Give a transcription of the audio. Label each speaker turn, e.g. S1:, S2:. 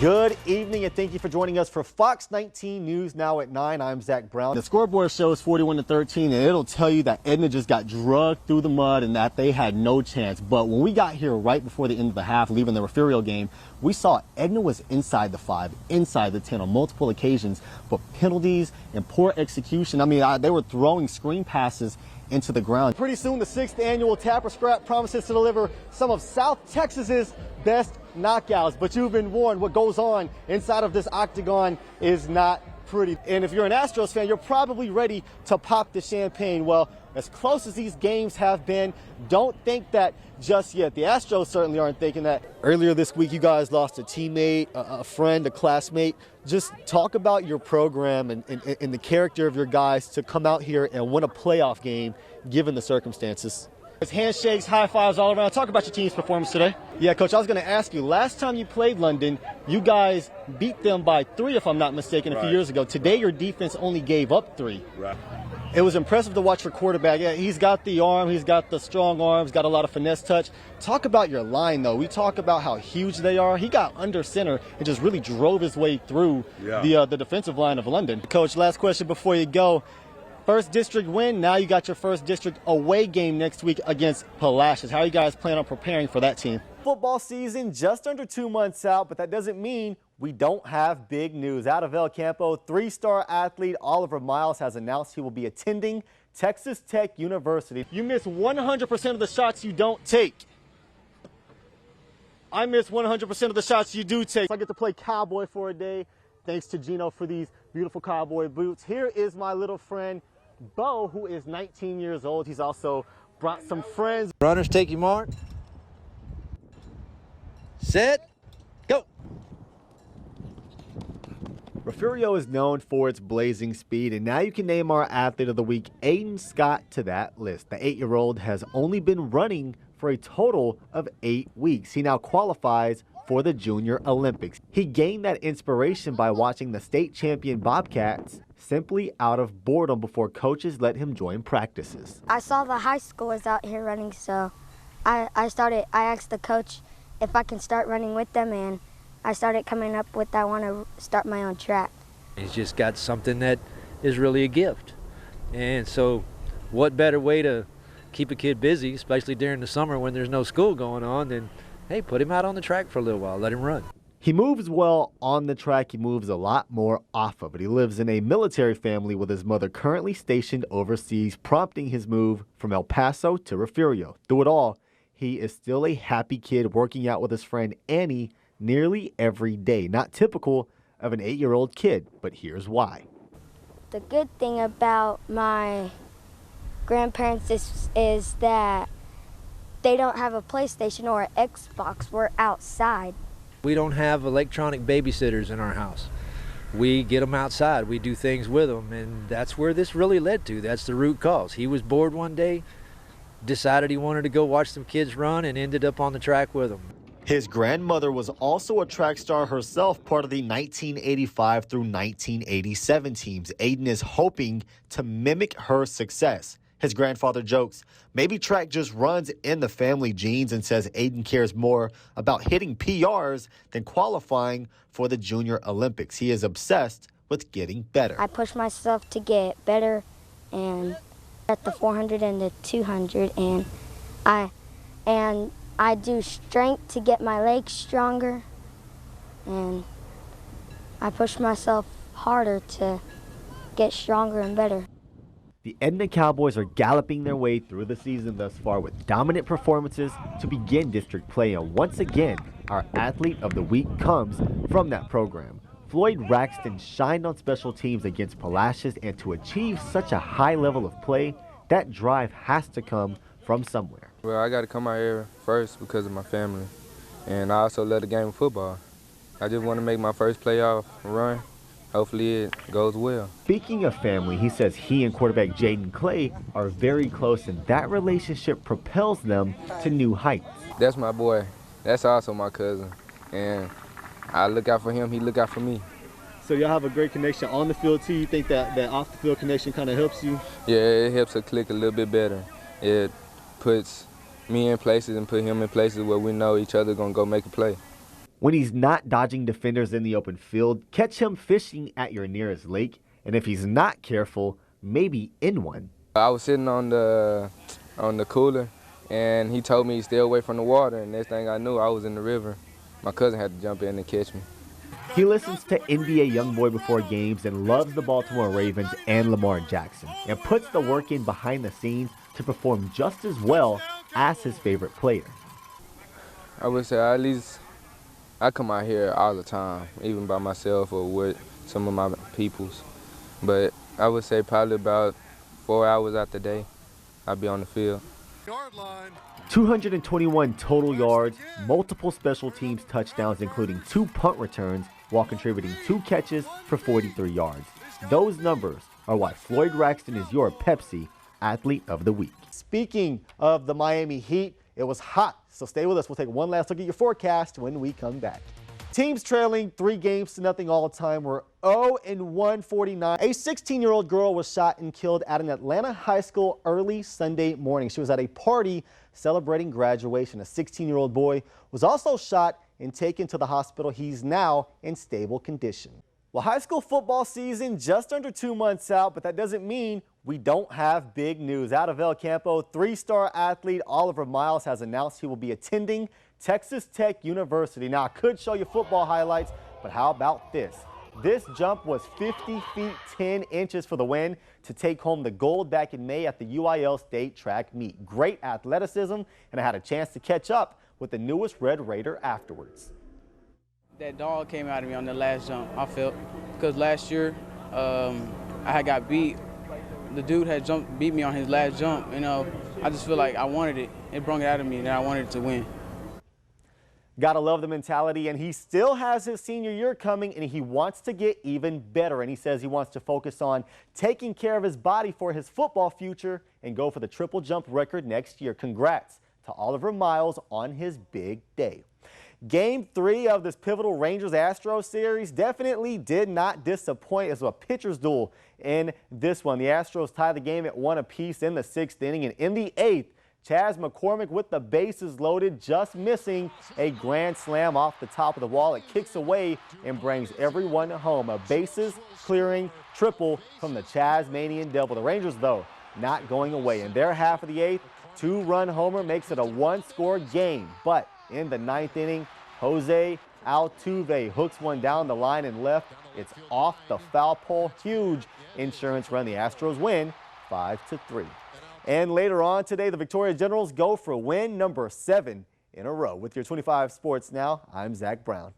S1: Good evening, and thank you for joining us for Fox 19 News Now at 9. I'm Zach Brown. The scoreboard shows 41-13, and it'll tell you that Edna just got drugged through the mud and that they had no chance. But when we got here right before the end of the half, leaving the Refugio game, we saw Edna was inside the 5, inside the 10 on multiple occasions, but penalties and poor execution. I mean, they were throwing screen passes into the ground. Pretty soon, the 6th annual Tapper Scrap promises to deliver some of South Texas's best knockouts, but you've been warned what goes on inside of this octagon is not pretty. And if you're an Astros fan, you're probably ready to pop the champagne. Well, as close as these games have been, don't think that just yet. The Astros certainly aren't thinking that. Earlier this week, you guys lost a teammate, a friend, a classmate. Just talk about your program and the character of your guys to come out here and win a playoff game given the circumstances. It's handshakes, high fives all around. Talk about your team's performance today. Yeah, Coach, I was going to ask you, last time you played London, you guys beat them by 3, if I'm not mistaken, a few years ago. Today, your defense only gave up 3. Right. It was impressive to watch your quarterback. Yeah, he's got the arm, he's got the strong arms, got a lot of finesse touch. Talk about your line, though. We talk about how huge they are. He got under center and just really drove his way through the defensive line of London. Coach, last question before you go. First district win, now you got your first district away game next week against Palacios. How are you guys planning on preparing for that team? Football season just under 2 months out, but that doesn't mean we don't have big news. Out of El Campo, 3-star athlete Oliver Miles has announced he will be attending Texas Tech University. You miss 100% of the shots you don't take. I miss 100% of the shots you do take. I get to play cowboy for a day. Thanks to Gino for these beautiful cowboy boots. Here is my little friend, Bo, who is 19 years old. He's also brought some friends.
S2: Runners, take your mark. Set, go.
S1: Refugio is known for its blazing speed, and now you can name our athlete of the week, Aiden Scott, to that list. The 8-year-old has only been running for a total of 8 weeks. He now qualifies for the Junior Olympics. He gained that inspiration by watching the state champion Bobcats simply out of boredom before coaches let him join practices.
S3: I saw the high schoolers out here running, so I asked the coach if I can start running with them, and I started coming up with I want to start my own track.
S2: He's just got something that is really a gift. And so what better way to keep a kid busy, especially during the summer when there's no school going on, than, hey, put him out on the track for a little while, let him run.
S1: He moves well on the track. He moves a lot more off of it. He lives in a military family with his mother currently stationed overseas, prompting his move from El Paso to Refugio. Through it all, he is still a happy kid working out with his friend Annie nearly every day. Not typical of an 8-year-old kid, but here's why.
S3: The good thing about my grandparents is that they don't have a PlayStation or an Xbox. We're outside.
S2: We don't have electronic babysitters in our house. We get them outside. We do things with them, and that's where this really led to. That's the root cause. He was bored one day, decided he wanted to go watch some kids run, and ended up on the track with them.
S1: His grandmother was also a track star herself, part of the 1985 through 1987 teams. Aiden is hoping to mimic her success. His grandfather jokes, maybe track just runs in the family genes, and says Aiden cares more about hitting PRs than qualifying for the Junior Olympics. He is obsessed with getting better.
S3: I push myself to get better and at the 400 and the 200, and I do strength to get my legs stronger, and I push myself harder to get stronger and better.
S1: The Edna Cowboys are galloping their way through the season thus far with dominant performances to begin district play, and once again, our athlete of the week comes from that program. Floyd Raxton shined on special teams against Palacios, and to achieve such a high level of play, that drive has to come from somewhere.
S4: Well, I got to come out here first because of my family, and I also love the game of football. I just want to make my first playoff run. Hopefully it goes well. Speaking of family, he says he and quarterback Jaden Clay are very close, and that relationship propels them to new heights. That's my boy. That's also my cousin, and I look out for him, he look out for me.
S1: So y'all have a great connection on the field too? You think that off the field connection kind of helps you?
S4: Yeah, it helps us click a little bit better. It puts me in places and put him in places where we know each other gonna go make a play.
S1: When he's not dodging defenders in the open field, catch him fishing at your nearest lake. And if he's not careful, maybe in one.
S4: I was sitting on the cooler, and he told me to stay away from the water, and next thing I knew, I was in the river. My cousin had to jump in and catch me.
S1: He listens to NBA YoungBoy before games and loves the Baltimore Ravens and Lamar Jackson, and puts the work in behind the scenes to perform just as well as his favorite player.
S4: I would say at least I come out here all the time, even by myself or with some of my peoples. But I would say probably about 4 hours out the day, I'll be on the field.
S1: 221 total yards, multiple special teams touchdowns, including 2 punt returns, while contributing 2 catches for 43 yards. Those numbers are why Floyd Raxton is your Pepsi Athlete of the Week. Speaking of the Miami Heat, it was hot, so stay with us. We'll take one last look at your forecast when we come back. Teams trailing 3-0 all time were 0-149. A 16-year-old girl was shot and killed at an Atlanta high school early Sunday morning. She was at a party celebrating graduation. A 16-year-old boy was also shot and taken to the hospital. He's now in stable condition. Well, high school football season just under 2 months out, but that doesn't mean we don't have big news. Out of El Campo, 3-star athlete Oliver Miles has announced he will be attending Texas Tech University. Now, I could show you football highlights, but how about this? This jump was 50 feet 10 inches for the win to take home the gold back in May at the UIL State Track Meet. Great athleticism, and I had a chance to catch up with the newest Red Raider afterwards.
S5: That dog came out of me on the last jump, I felt, because last year I had got beat. The dude had beat me on his last jump. You know, I just feel like I wanted it. It brought it out of me, and I wanted to win.
S1: Gotta love the mentality, and he still has his senior year coming, and he wants to get even better. And he says he wants to focus on taking care of his body for his football future and go for the triple jump record next year. Congrats to Oliver Miles on his big day. Game 3 of this pivotal Rangers-Astros series definitely did not disappoint. It was a pitcher's duel in this one. The Astros tied the game at 1 apiece in the 6th inning, and in the 8th, Chas McCormick with the bases loaded, just missing a grand slam off the top of the wall. It kicks away and brings everyone home. A bases clearing triple from the Chasmanian Devil. The Rangers, though, not going away. In their half of the 8th, 2-run homer makes it a 1-score game. But in the 9th inning, Jose Altuve hooks one down the line and left. It's off the foul pole. Huge insurance run. The Astros win 5-3. And later on today, the Victoria Generals go for win number 7 in a row. With your 25 Sports Now, I'm Zach Brown.